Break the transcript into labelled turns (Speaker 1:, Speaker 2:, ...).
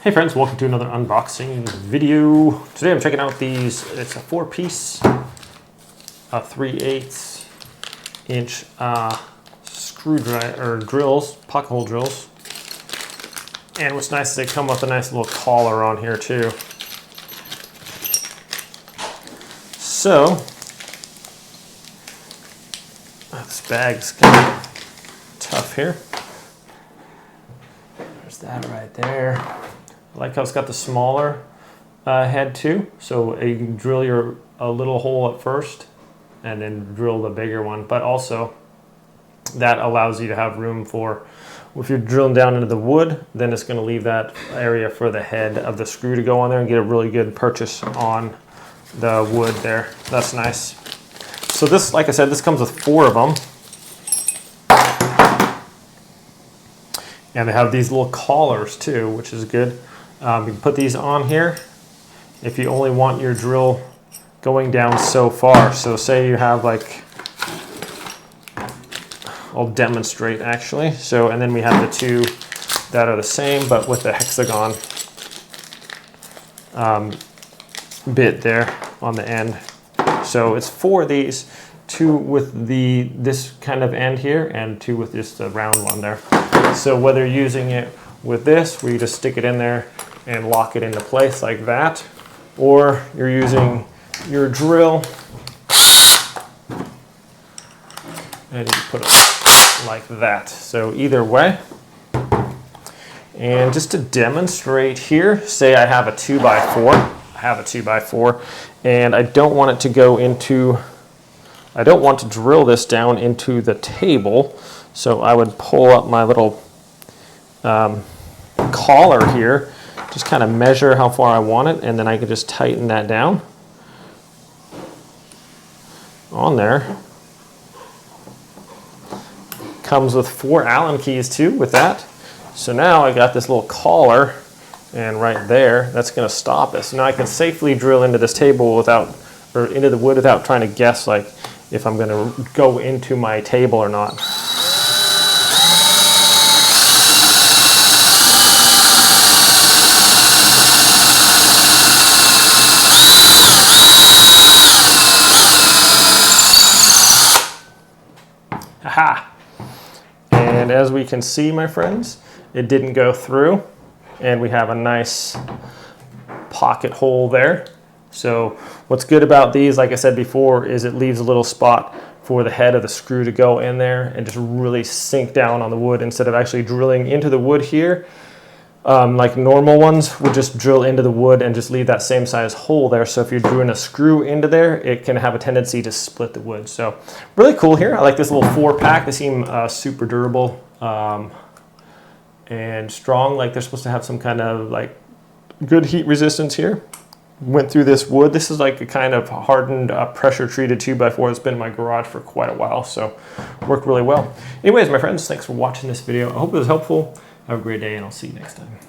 Speaker 1: Hey friends, welcome to another unboxing video. Today I'm checking out these, it's a 4-piece, 3/8 inch screwdriver, or drills, Pockethole drills. And what's nice is they come with a nice little collar on here too. So, this bag's kind of tough here. There's that right there. I like how it's got the smaller head too, so you can drill a little hole at first and then drill the bigger one, but also that allows you to have room for, if you're drilling down into the wood, then it's going to leave that area for the head of the screw to go on there and get a really good purchase on the wood there. That's nice. So this, like I said, this comes with 4 of them. And they have these little collars too, which is good. You can put these on here if you only want your drill going down so far. So say you have like, I'll demonstrate actually. So, and then we have the 2 that are the same, but with the hexagon bit there on the end. So it's 4 of these, 2 with this kind of end here and 2 with just the round one there. So whether you're using it with this, where you just stick it in there and lock it into place like that, or you're using your drill and you put it like that. So either way. And just to demonstrate here, say I have a 2x4. I have a 2x4 and I don't want it to go into, I don't want to drill this down into the table. So I would pull up my little collar here, just kind of measure how far I want it, and then I could just tighten that down on there. Comes with 4 Allen keys too with that. So now I got this little collar, and right there, that's going to stop it. So now I can safely drill into this table without, or into the wood without trying to guess like if I'm going to go into my table or not. Aha! And as we can see, my friends, it didn't go through, and we have a nice pocket hole there. So what's good about these, like I said before, is it leaves a little spot for the head of the screw to go in there and just really sink down on the wood instead of actually drilling into the wood here. Like normal ones would just drill into the wood and just leave that same size hole there. So if you're drilling a screw into there, it can have a tendency to split the wood. So really cool here. I like this little 4-pack. They seem super durable and strong. Like they're supposed to have some kind of like good heat resistance here. Went through this wood. This is like a kind of hardened pressure treated 2x4. It's been in my garage for quite a while, so worked really well. Anyways, my friends, thanks for watching this video. I hope it was helpful. Have a great day, and I'll see you next time.